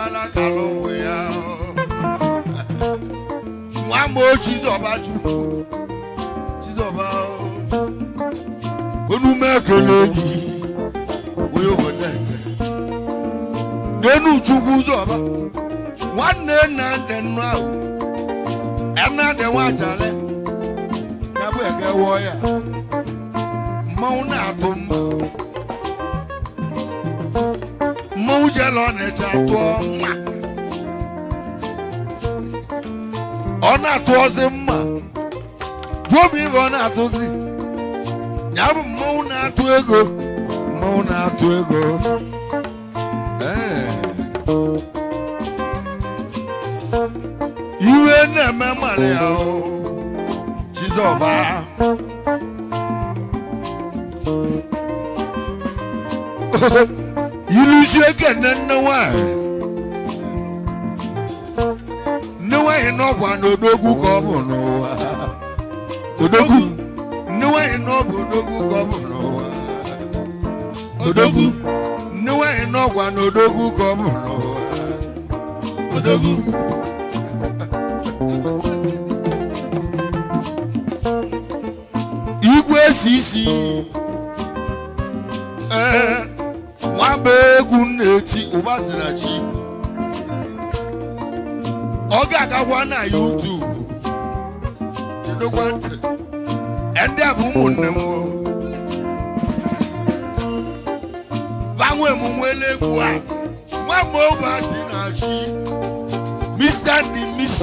mala kalo ya mwa mo chizoba chuku chizoba onu mekele yi oyo bode denu chuku zoba nwanne na denu awu ena de wa jale ya bu ege wo ya mo na atumma mo jelo ne cha to ma ona to zimma jobi bona to zi ya bu mo na to ego iwe na memale ya o chizoba ilu sheke newa ino kwa nodogu ko bu no wa odogu newa ino bu odogu ko bu no wa odogu newa ino kwa nodogu ko bu no wa odogu igwe sisi Wabegu neti ubasirachi Oga gawa na YouTube Chido kwante Ende abumu nemo Vangwe mumwele kwa Mwamo ubasirachi Mr. and Miss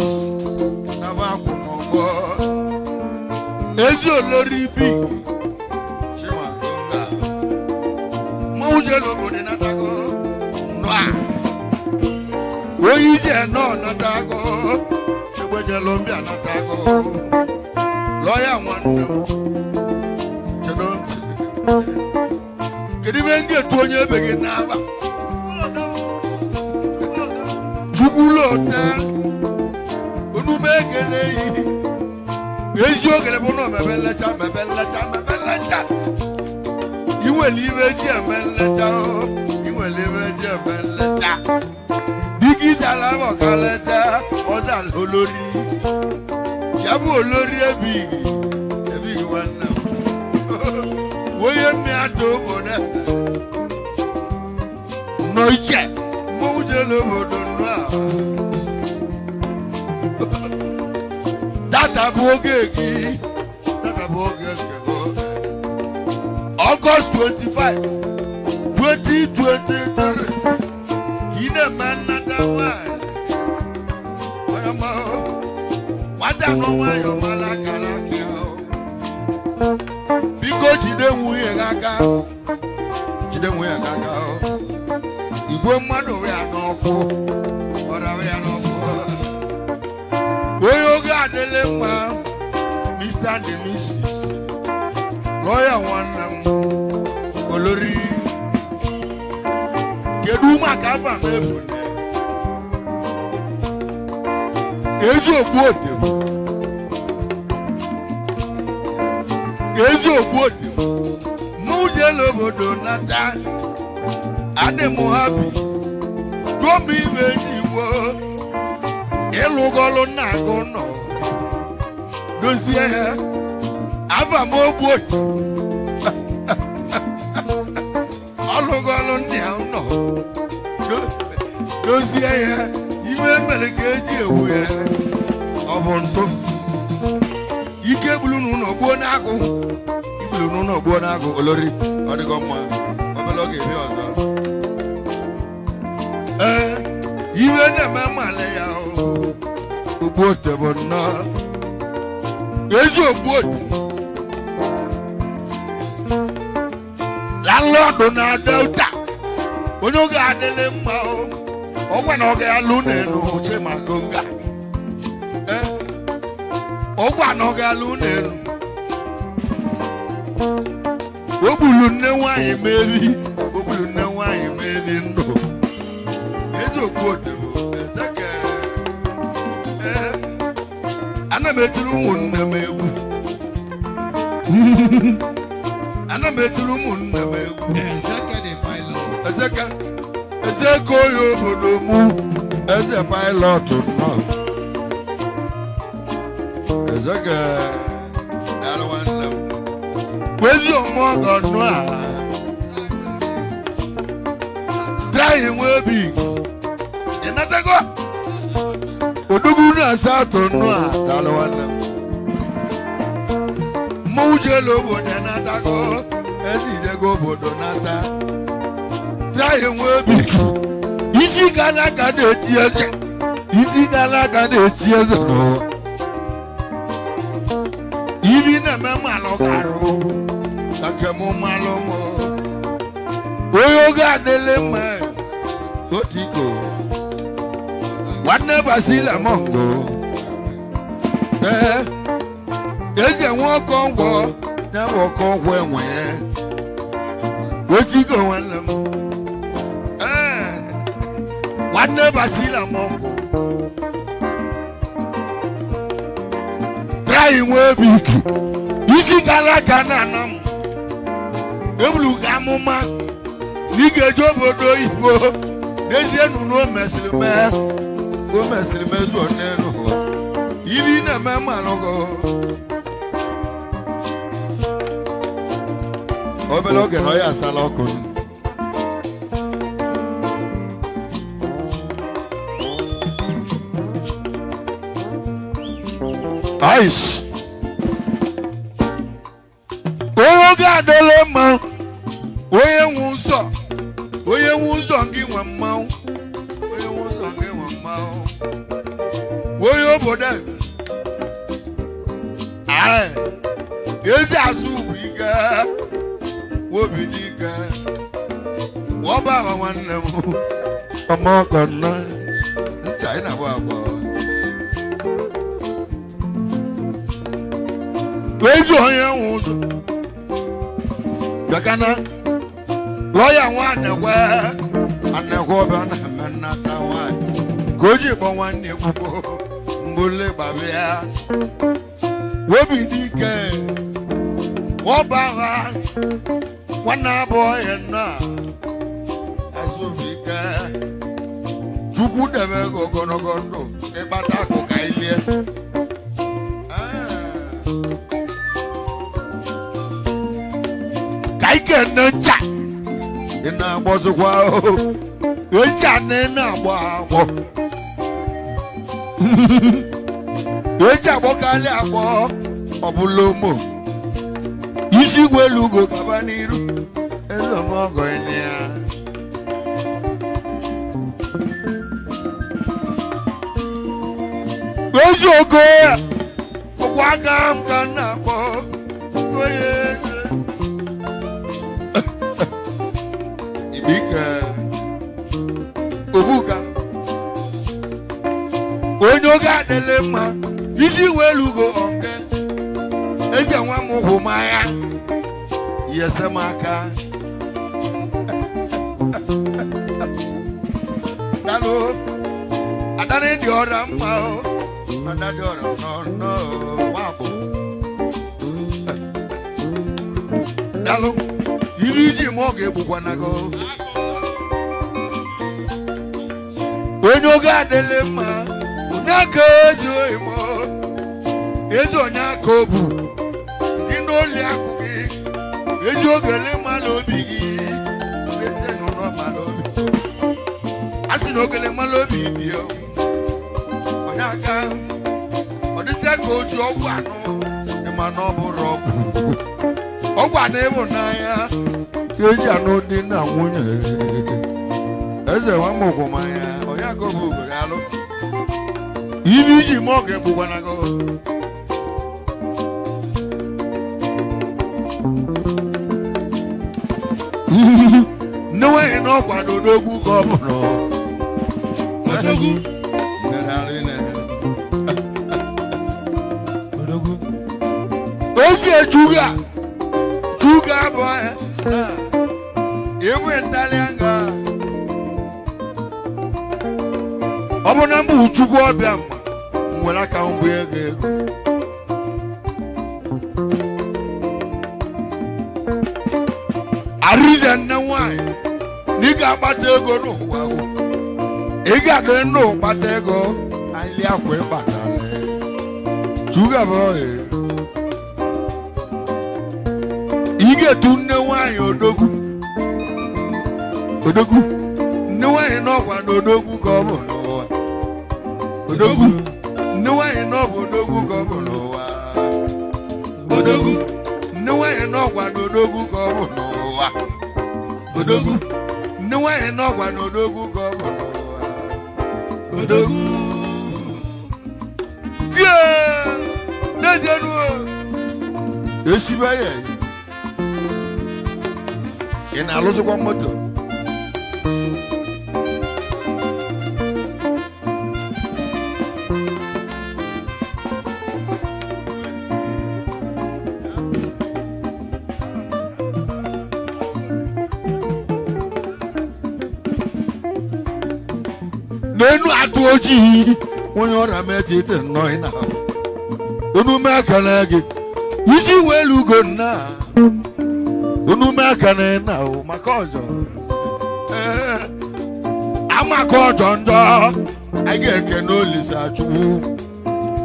Navaku mongo Ezi oloribi Ujelo bone natago noa Oyije no natago Chegwejelo mbia natago Lawyer wando Chedonti Kedivenge tuonye bege naba Chugulote Onumegele Ejo gele bono mebelecha Iwe live jemelecha Iwe live jemelecha Bigi salamo kaleta Oza olori Shabu olori Ebi wana Woye mi ato bode Noije Mouje lo bodo noa Data bogegi August 25, 2023. Kine manada one. What I know why you're malaka. Because you don't wear gaga. You don't wear gaga. You go mad over no poor. What are we no poor? Where you got the lemma, Mr. and Mrs. Lawyer one Olori Keduma kafa mefu Ezo gwote Muje lobodo nata Ade muhabi Gomi beniwo Elugolo nagono Dozie Ava mo gwote Alugolo ni no Dozie ya Iwe melekeji ewu ya Obonto Ike bulu no gbo na agu Ibulu no gbo na agu olori odigo mo obeloge bi ozo Iwe na mamale ya ogbo tebo na Ezo ogbo Landlord na Delta onye oge adịlị mma ọgwa na oge alụ n'elu che makonga ọgwa na oge alụ n'elu ogbulu nne nwanyị meri ndụ eziokwu otebo ezeke ana m etiri ụmụnne m egwu Ana metulu munna me. Ezeka yo bodomu. as a pilot no as a girl that one where's your mother no trying will be another go Oduguna Saturn no that one Mujelo bonanata go as is a go bodonata trying will be Easy gana gana tears. Easy gana gana tears. Even a mamma logaro. Takamo malomo. Oyoga de lema. Otiko. What never see la mongo. There's a walk on war. Now walk on when. Otiko and them. What never see la mongo. Trying way big. Easy gala gana nam. Eblu gamuma. Nige jobo do ibo. Desi no mesri me. Go mesri me zo neno. Ili na mama logo. Obeloge no ya salokun. Ice. Oh God, the lemon. Oye wuso. Oye wuso ngi wamau. Oye wuso ngi wamau. Oye boda. Ah. Eza subiga. Wobidiga. Woba wanemu. Amokona. China baba. Where's your young Bakana? Lawyer one aware and the woman and not a wife. Could you go one near Mule Babia? What be the what about one boy and now? As you be too good ever go gono, a batako kaili. I can't chat. And I was a wow. You're chatting now. Wow. You're chatting now. Obulomo. You see where you go, Cabaniru. And the more going there. Where's your girl? Wagam Ganabo. Go ahead. Obuga Onyoga de lema Easy way you go on Eja wamu humaya Yes maka Dalo Adane di oram mao Adane di oram no Wabo Dalo Iriji moge bukwanago Onyoga de lema Unaka zoimo Ezo nyako bu Kino liakuki Ezo gele malobi Eze nono malobi Asino gele malobi biyo Onyaka Odise kochi ogwano Emano burobu Ogwano ebo naya Keji anodi na mwunye Eze wamoko maya Oyako bugu yalo Ibiji moke bugwanago No way no kwado dogu governor Dogu Dogu Ose juga Juga boy Ewe ndalianga Obona mbu uchukwu obia mma mwela ka mbu ego Arize nne nwanyị Nika abata ego n'ụwa ega de no batego ali akwe batale sugar boy ige tunne wanyi odogu ne wanyi no kwa odogu ko bo no odogu ne wanyi no bo odogu ko bo no wa odogu ne wanyi no kwa odogu ko bo no wa odogu ne wanyi no kwa odogu ko bo no wa odogu yeah dejenu esibaye ina loso kwa moto nenu atuoji won ora metite no ina onu makana gi isi welu go na onu makana na o makojo amakojo ndo ageke no lisa chu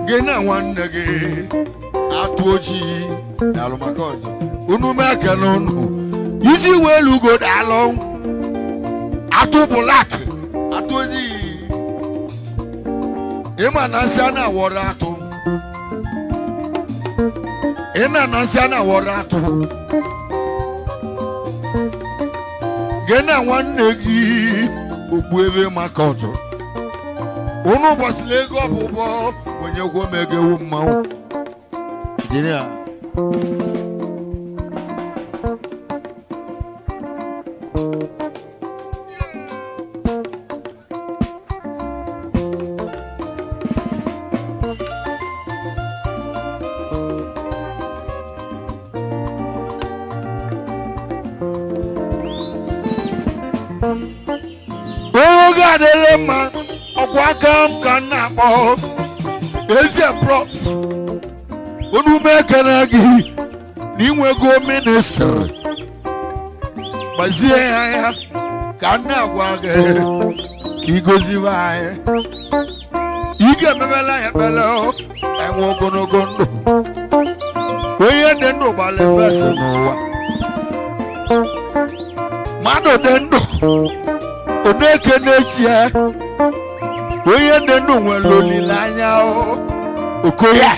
ge na wanne ge atuoji dalo makojo onu makana no isi welu go dalo atu black atuoji ema nansiana woratu ena nansiana woratu gena wanne gi ogbuebe makoto onu boslego bubo onye gwo megewu mmawo diria Adelema okwakam kana bo eze bros onu mekana gi ni nwego minister bazie ya kana gwage igozi wae ige mebela ya belo enwo ogonogondo oye dendo bale fese no wa mado dendo oneke nechia oye dendo nwelo lilanya o okoya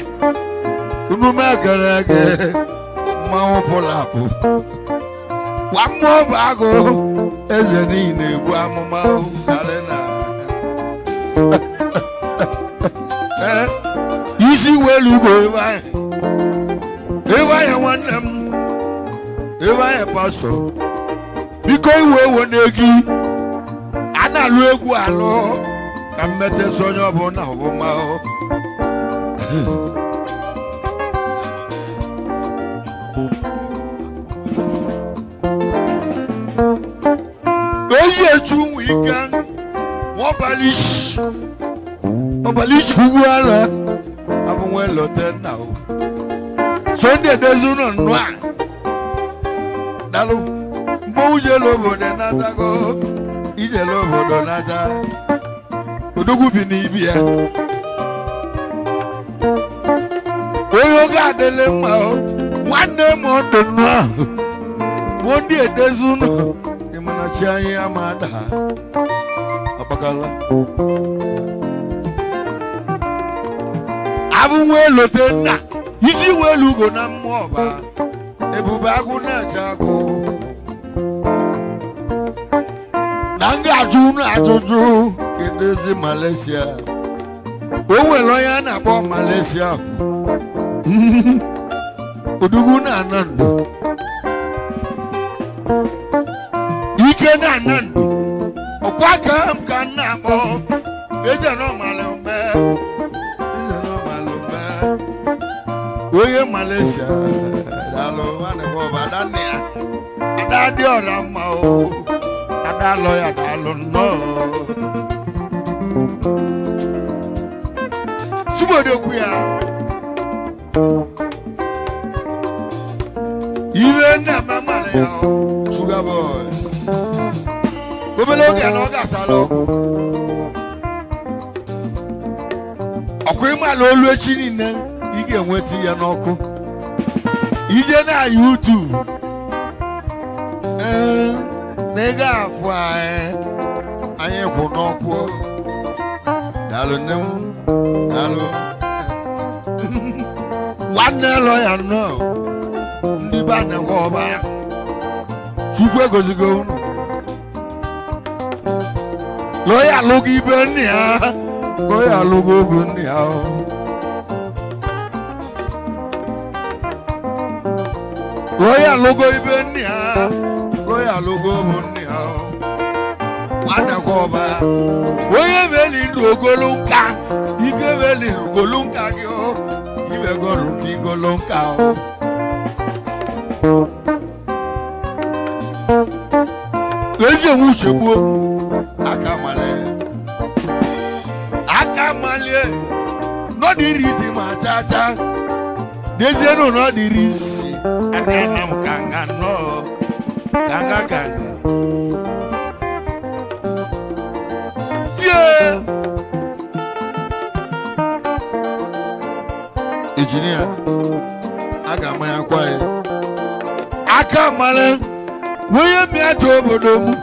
unu magarage mawo polapo wa mo bago eze ni na-egbu amụma dalena isi welu go ewanye nwanne m ewanye pastor biko iwe wonegi analụ egwu alụ ka mmete sonye ọbụla ọbụma oye chu weekend obalish huwala abunwe loten now Sunday dezuno nwa dalu mouje lobo de natago ije lobo do nata odogu bi ni bia oyo ga dele ma nwanne mo do nwa wondi dezuno imana chianye amada apakala abunwe lotenna isi welu go na mmoba ebubagu na jago nanga ajunu ajuju kedezi Malaysia owe loya na bo Malaysia odugu na nando ike na nando okwaka mkana bo eze no malombe oye Malaysia dalo wane bo badania adadi orama o adalo ya dalo no subodo kuya iwe na mama ya sugar boy obele oge na oga salo Okwema lolu echi niile ị ga-enweta ya n'ọkụ. Ije na YouTube. Nega afọ anyị kwụ n'ọkụ. Daalụ nne m. Daalụ. Nwanne lọya nọ. Ndị be na-ekwe ọba ya. Chukwu egozigo unu. Lọya alụgo ibe nne ya. Lọya alụgo obu nne ya. Lọya alụgo ibe nne ya. Lọya alụgo obu nne ya. Nwanne ọba ya. Onye meli ndụ ogolo nka. Ike meli ogolo nka gị o. Ibe golu nke igolo nka o. Eze egwu chegbuo aka male no diri isi ma chacha dezie no diri isi anana mkanga no kanga tie engineer aka maya kwae aka male Woye mi ato obodo mu.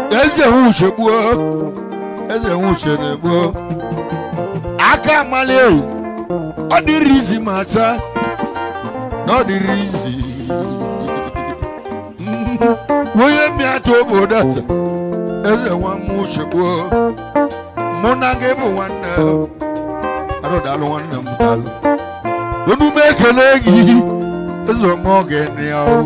Eze hu chegbuo. Eze hu chenegbuo. Aka amale o. Ọ dịrị izi mata. No dịrị izi. Woye mi ato obodo asa. Eze nwa mu chegbuo. Mụ na gị bụ nwanne. Aro dalụ nwanne m dalụ. Onu m ekele gị. Eze ọma oge ni ya o.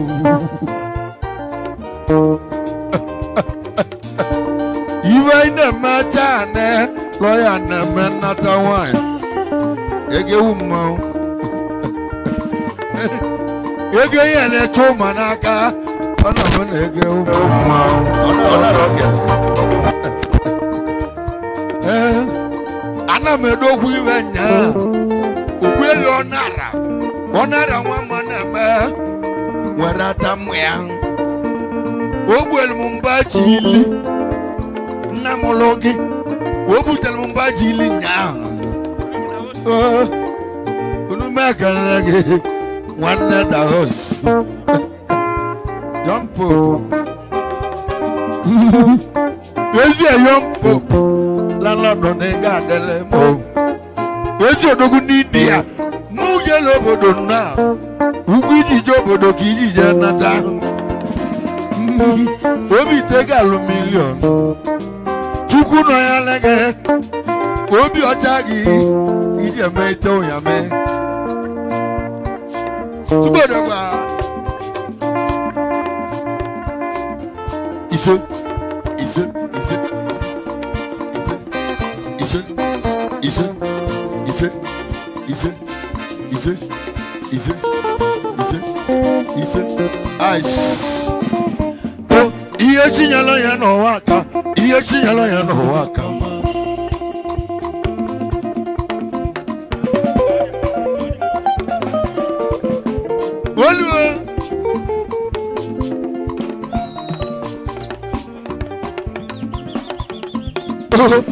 Iwe na mata ne lawyer na menata wine ege umma ege yele to manaka ona mo ege umma ona roke ana medogwu iwe nya ogwele onara nwa mana ba werata mya Ogwel mumbaji ili Namologi Obutel mumbaji ili nya Unumeka nage One the house Young Pope Where's your young Pope? Landlord on the garden Where's your dog Nidia? Muje lobodo na Ugiji jobodo kiji janata Obi tega lo million. Chuku no ya lege. Obi ochagi. Ije meite o ya me. Subodo kwa. Ise. Ice. Iye chinyalo ya no waka. Iye chinyalo ya no waka. Oluwa.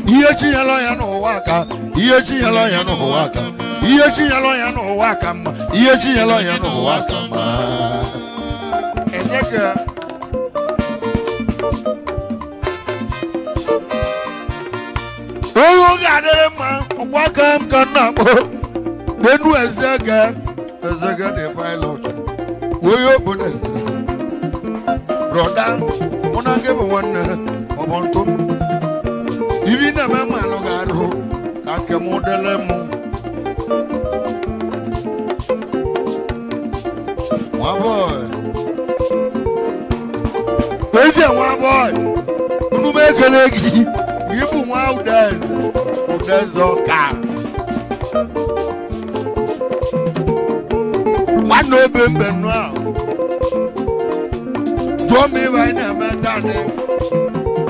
Iye chinyalo ya no waka. Iye chinyalo ya no waka. Iye chinyalo ya no waka. Iye chinyalo ya no waka. Enyeka. Oh, God, welcome, Kanamo. Then who is Zaga? Zaga, the pilot. We open it. Rodan, when I give one of one to even a mamma logado, Kakamo de Lemo. One boy. Where's your one boy? Who make a leg? People wow there's all car. One no bimbe now. Draw me right now, man.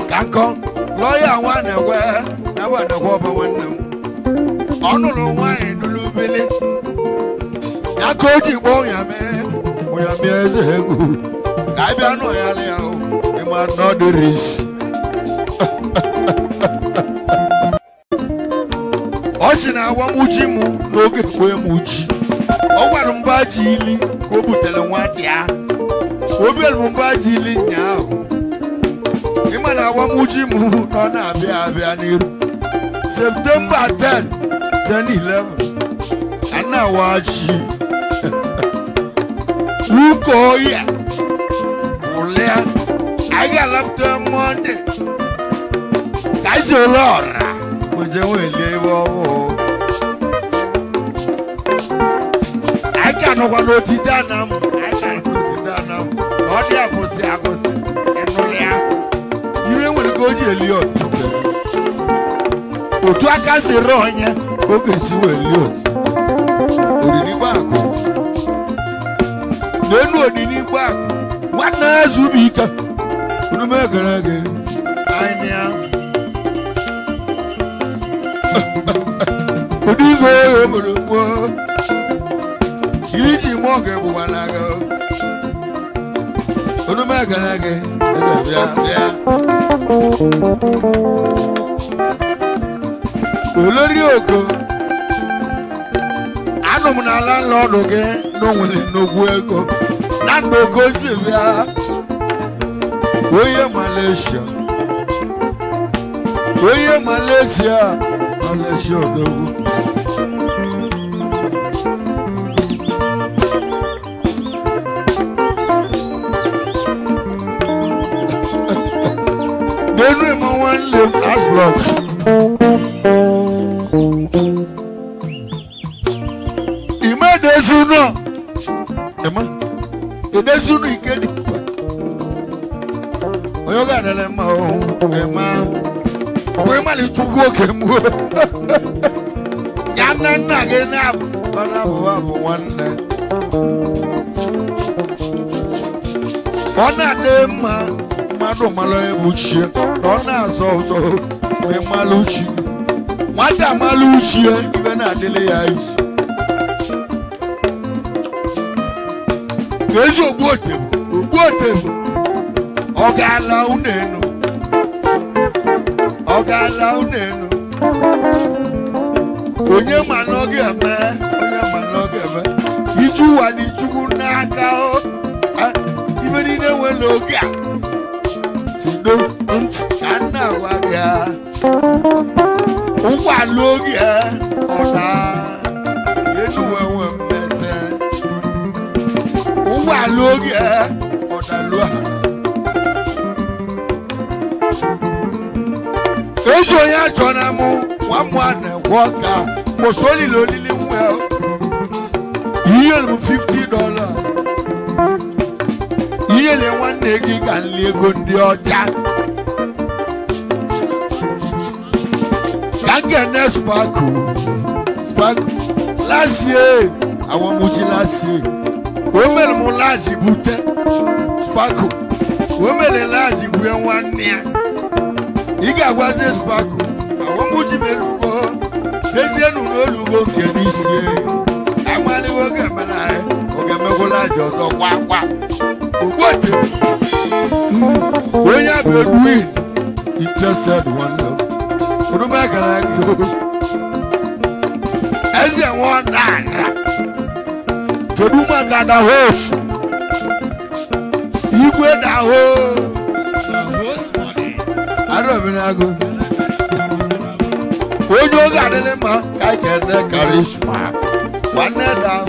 Can't come. Lawyer one aware. I want to go over one. Honor wine to Lubili. I told you, boy, man. We are mere as a hegu. I don't know. You must not do this. si na awamuji mu n'oge kwe muji ọ gwara mba ji ili ka o butere nwata ya obielu mba ji ili nyaahụ ịma na awamuji mu nọ na-abịa abịa n'iru September 10 11 ana waji uko ya ulia aga lapta Monday kaisi olora moje wele bobo aka no kwa no titanam odi akosi enulia iwe nwere ka oji Eliot otu aka si ronya oge si Eliot odini gbako nenu odini gbako wana azubika unu megarage anya odigo obodo iliji moge buwanaga unu megarage bia olori oko anum na landlord ge no nwere nnogwu ego na nnoko si bia oye Malaysia odogu nenu mo wan live as block Desuno ema Desuno ikedi oyoga dele ma o ema we ma le tugu okemu ya na ge na bana bo wanne ona de madu malo ebuchi ona so we maluchi mata maluchi ibe na dele ya isi Ezo ogbote ogala unenu onye manoge eme iju wa ni chukwu n'aka o ibe ni ne we loga tido kana wa ya uwa loga ola enu wewe mbete uwa loga odalua ejo ya chona mu wa mwana woka mosoli lolili mwe yel mu $50 yele nwanne gi kan lego ndi oja kage spark last year awon muji last year o mele mu laji bute spark o mele laji buye nwanne iga gwaze spark awon muji melugo ezienu n'olugo kenisi amali woge mala oge megola jozo kwakwa ogbote when you be doing interested one love no make like as you want that to do my god the host you go that host money I don't even go when you got them I can charisma one that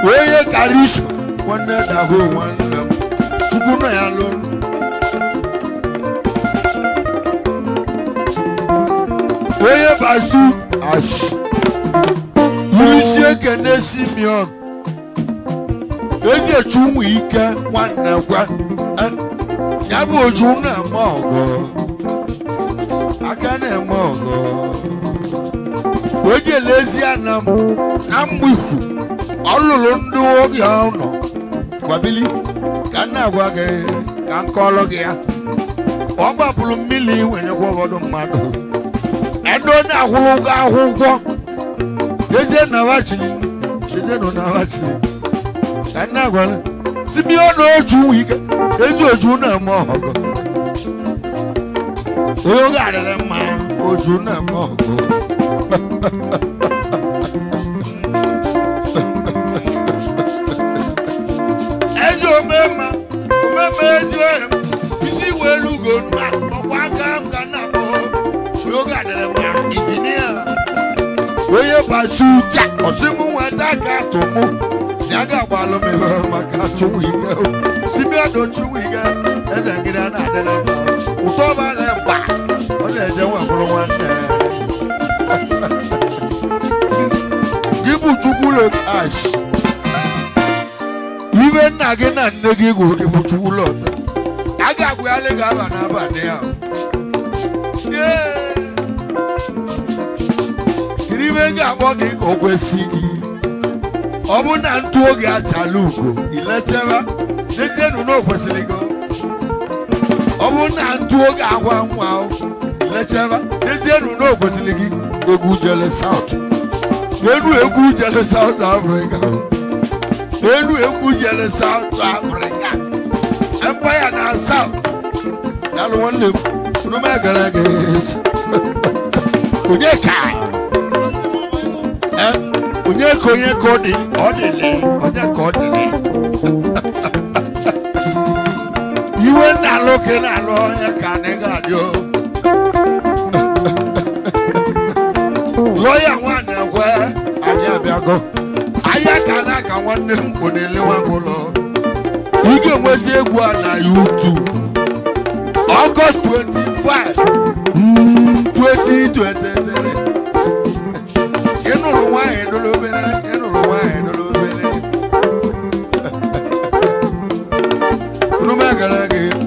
when you charisma one that one chukuna ya lon when you pass to ash Lucie kene Simeon eze chumu ike nwanna gwa ya bụ oju na mogo aka na mogo oje lezi anam na mwiku olulu ndu oge ono kwabili kana gwa ge kan kolo ge ya ogbapulu mmili wenye gwogodo mmadu edo na ahulu ga ahugwo eze na wachili eze no na wachili kana gwa Simeon oju wike eze oju na mo hogo o ga dele ma ojú náà mọ̀ ọ́. Ẹjọ́ mẹ́ma ẹjọ́ ẹ̀ isi wẹ́lú gòdà ọ̀pọ̀ aka nka náà bọ̀ lóga dẹ̀rẹ̀ wá ìdíníà. Oye basuja ọ̀sìnmú wọn dáka tó mú ní aga àgbà lómi bẹ́ẹ̀ maka tó wù yí gẹ́ o. Síbi àdó tó wù yí gẹ́ ẹsẹ̀ gidi náà dẹ̀rẹ̀ bá o. Òtọ́ bá lẹ̀ bá ọ lẹ̀ jẹ́ wọn kúrò wọn tẹ̀. Gibu chukule ash. Even again and negigo gibu chukulo. Aga we ale gaba na ba ne ya. Yeah. Kiriwe ga bo gi ko kwesi. Obu na ntu oge achalugo. Ilecheba. Neze nu no kwesiligo. Obu na ntu oge agwa nwa o. Ilecheba. Neze nu no kwesiligi. Egu jele south. Egu jele South Africa. Egu jele South Africa. Empire na South. That one live. No matter guess. Onyeka. Onye kodi. Odile. Onye kodi. You went na looking at Lawyer Kanegadio. Lawyer one where Ayabiago. Ayakana can one name for the Lewangolo. You can wait a guana YouTube. August 25, 2023. You know why I don't know. You know why I don't know. No matter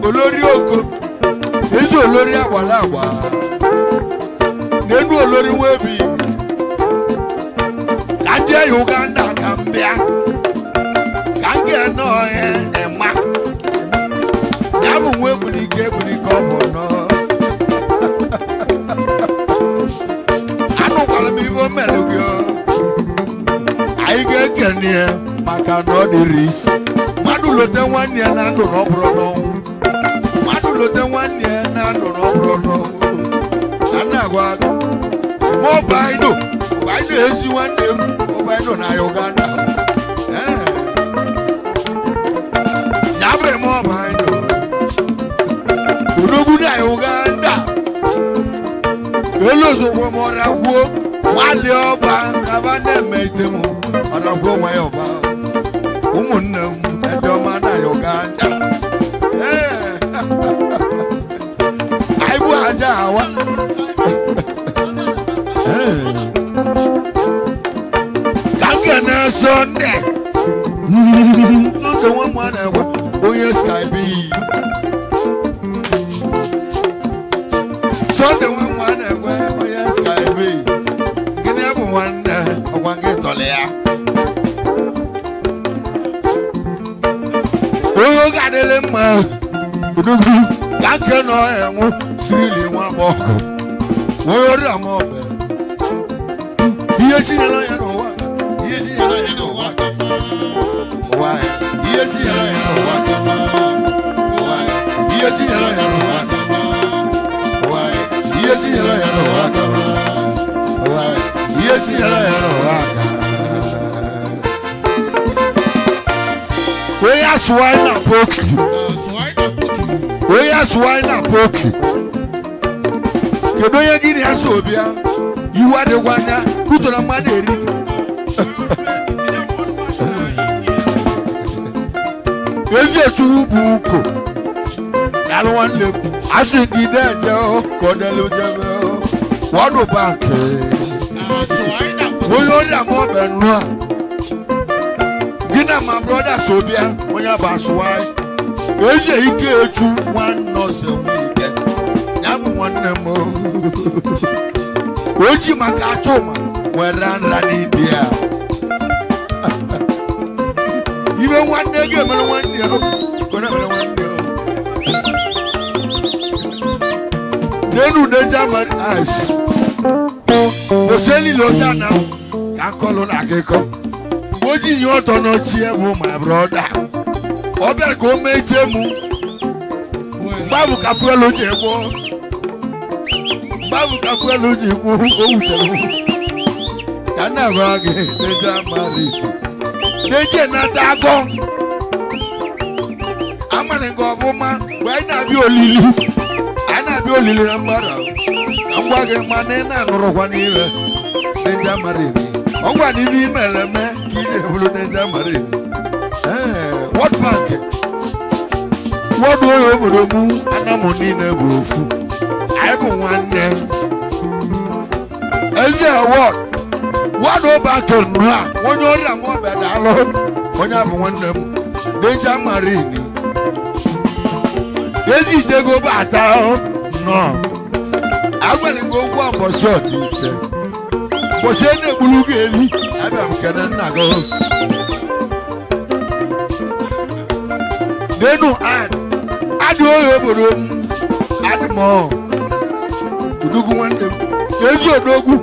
Olorioko. Is Oloria Walawa. Then Olori Webi. Kanje Uganda Gambia. Kange no Emma. Yabu Webuli Gebuli Kobo no. I don't want to be a melody. I get Kenya, Macano the Risk. Madulo the 1 year and no Brono. Madulo the 1 year and no Brono. Anagua. Mobile. Why do you see one name? Mobile na Uganda. Yabre mobile. Urubuna Uganda. Elozo womora wo. Wale oba. Kabane meitemu. Anagwo mayoba. Umunne. Edomana Uganda. Aibu ajawa. Kangana Sunday. Not the one oh yes, Skype. Sunday one oh yes, Skype. Give me one get Tolia. Oh, got a lemon. Kangana really one more. Word am up. Yes, you know what? Yes, you know what? Why? Yes, you know what? Why? Yes, you know what? Why? Yes, you know what? Why? Yes, you know what? We are swine and poky. We are swine and poky. You know you're getting a sobia. You are the one that put on a money. Is it too book? I don't want to. I should be there, Joe. Cornelio. What about it? We only have more than one. Dinner, my brother Sobia, when you're bass wife. Is it he gave you one nose a week? Never one more. Oji makachoma weranda ni bia. Even one day game and 1 year. Gonna be 1 year. Then you German ice. Oseli lota now. Kakolo na keko. Oji yoto no chiemu my brother. Obe ko metemu. Babu kafuelo chebo. babu kakwelu ji ku o wutere kana brage deja mari deje na dago amane govuma we na bi olili ana bi olili na mbara angwa ge mane na nuru kwa ni ile deja mari ogwa ni bi meleme kije bulu deja mari what bank what do you obodomu ana money na bofu I go one name. Eze what do back to Noah? When you're the more better alone, when you have one name, Deja Marini. Yes, you go back out. No, I will go one for short. For saying the blue game, I am Canada. They don't add you add more. Dugu one them. Yes, you dogu.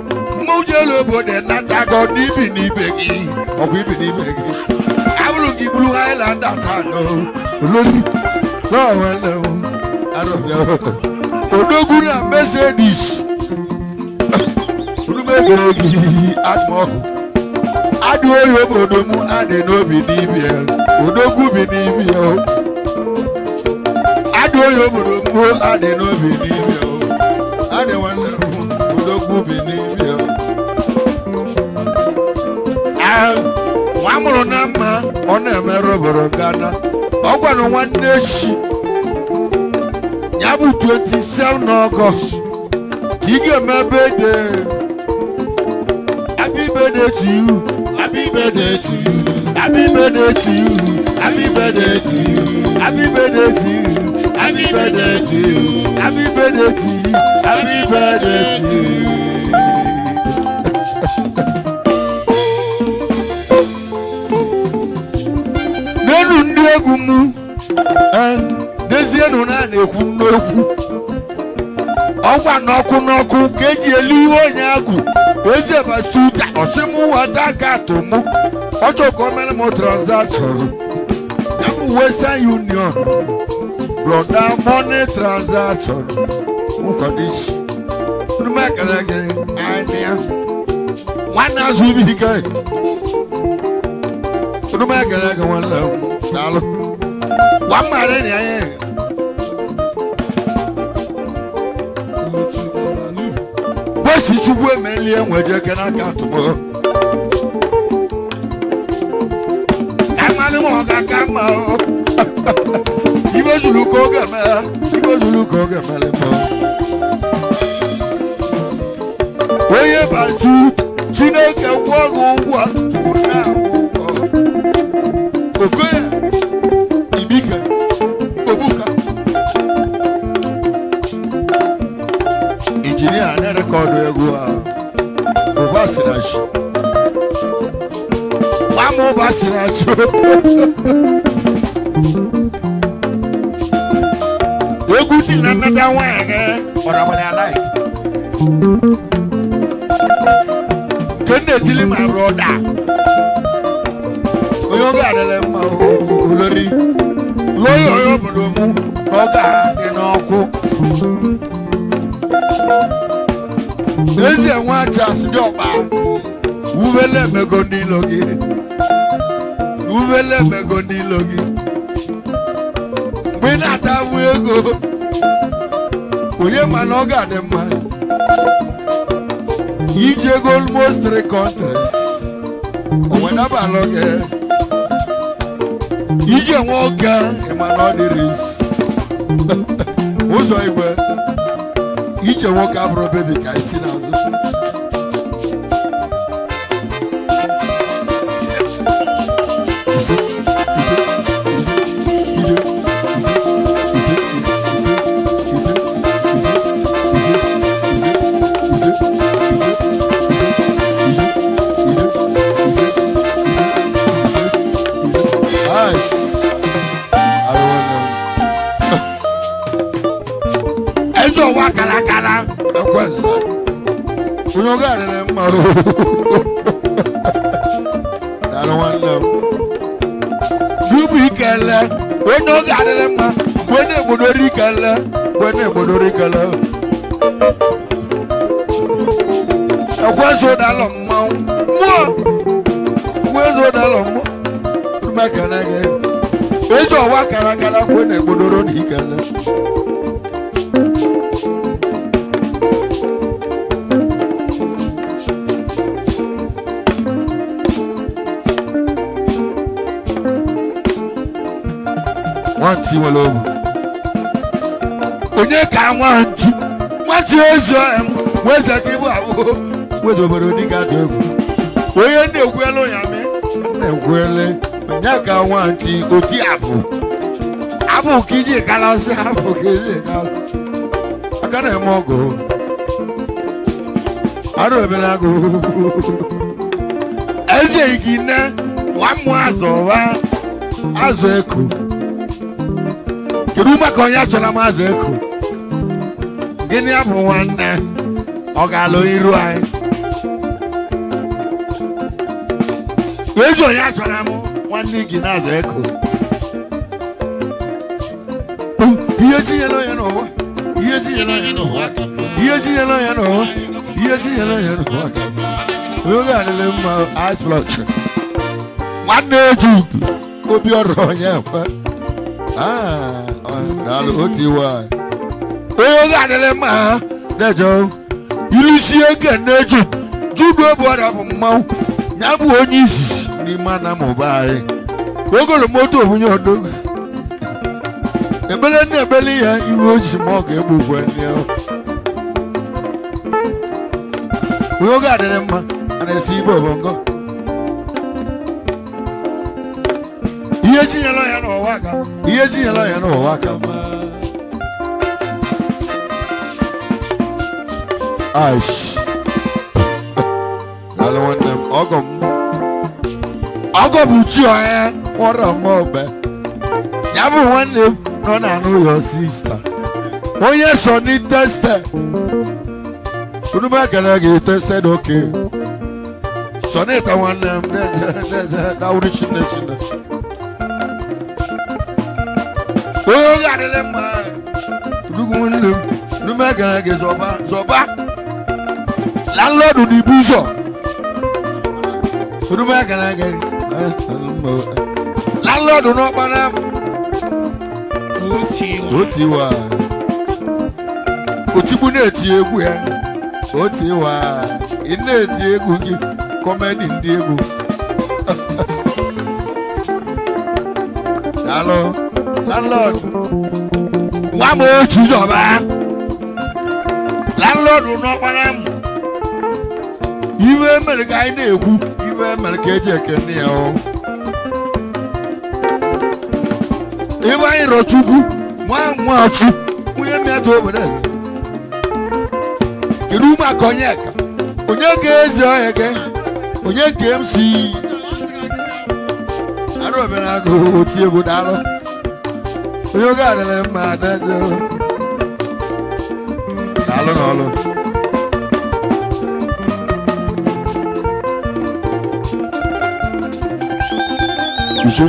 Mojelo bode nata go nibi ni begi. Obibi ni begi. I will give Blue Island that no. I don't know. Odogu na Mercedes. Udumegi add more. Add you bodomu add no bi ni bi. Odogu bi ni bi. Add you bodomu add no bi ni bi. I don't want to be near you. One more number on a merrow Ghana. Open one nation. Yabu 27 August. You get my birthday. Happy birthday to you. Happy birthday to you. Happy birthday to you. Happy birthday to you. Happy birthday to you. Happy birthday to you. Happy birthday to you. Happy birthday to you. Nenu ndiegumu. Dezie nuna nekunoku. Owa noku keji eliwo nyagu. Eze bastuta osimu wataka tomu. Ocho komele mo transaction. Yamu Western Union. Brother money transaction. Mukadish. Numakalage ania. One as we be guy. Numakalage one love. Dalo. One man aye. Wesi chukwe melie mweje kana katumo. Kamani mo kakama. Ibo zulu kogama. Ibo zulu kogama lepo. Oye bazu Chineke wogo wa tuna. Okoye ibika obuka. Engineer na record ego a. Obasirashi. Wamo obasirashi. Egu di na another one or I like. Can they tell my brother? Oyoga adelema olori. Loyo yobodomu oga enoku. Eze nwa chas di oba. Uvele megodi logi. Uvele megodi logi. Bina tamu ego. Oye manoga de man. Ije go almost 3 countries. Whenever I look at Ije woga emanodiris. Ozo iwe. Ije woga bro baby kai sinazo. Unoga na maro. I don't want love. You be kala. When no ga when they bodori kala. When they bodori kala. so dalo mo so dalo mo ma kana ge ezo wa kara kara ko na gbodoro ni kana wanti wolo onye ka wanti ezo weza kibu abu wezo boro di ka to onye na-ekwelo ya me na-ekwele onye ka wanti oti abu kiji kala se abu kiji kala akana mogo aro ebela go eze igina wa mu azowa azeku kiruma konya chola mazeku gini abu wanne ogalo iru ai wezo ya chola mo wanne gina azeku iyeji yelo yeno iyeji yelo yeno iyeji yelo yeno iyeji yelo yeno oga le ma ice block wanne ju obi oro nya fa dalu otiwa oga le ma dejo ilisi ege neju judo boda mma nyabu onye isi ni mana mo bai ogolo moto obunye odo ebele na ebele ya iwe oji mo ga egbugwe ni o oga le ma ana si ibo bongo iye ji yelo ya no waka iye ji yelo ya no waka aish ala wonnem ogom chi oya wora mo be yabu wonnem no na know your sister oye so ni tested unu ba kala ge tested okay so ne ta wonnem da uri chinne oyo ga de le ma dugu wonnem nu ma kala ge zoba landlord ni buso unu ba kala ge landlord no bana otiwa otibu na eti egwu ya otiwa ina eti egwu gi comedy ndi egwu hello landlord wa mo chuzoba landlord no bana iwe mere ga ina egwu iwe mere ka eje kene ya o iwa iro chukwu mwa chu munye miato obere kiruma konyeka onye ga-eze oyeke onye ga-MC aro obere ago oti egwu dalo onye ga adele mma dajo dalo n'olu isu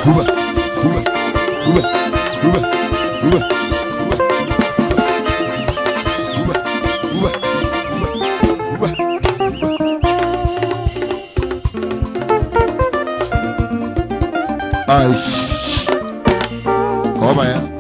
Cuba. Oh man.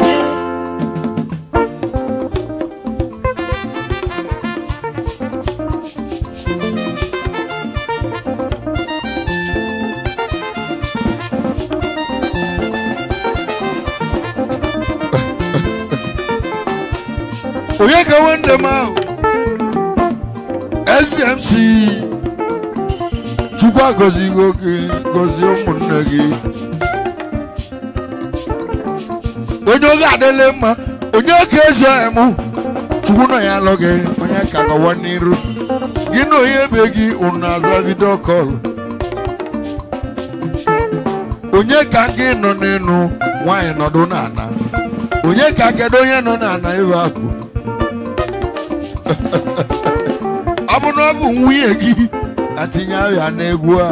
Oye ka wende ma SMC chukwa gozi gogi gozi umunne gi onye ga adele ma onye ka eze emu chukwu no ya loge onye ka ga waniru gi no ye begi unaza video call onye ka gi no nenu why no do na ana onye ka kedo onye no na ana iwe akụ abu no bu nwunye gi atinya ya na egwu a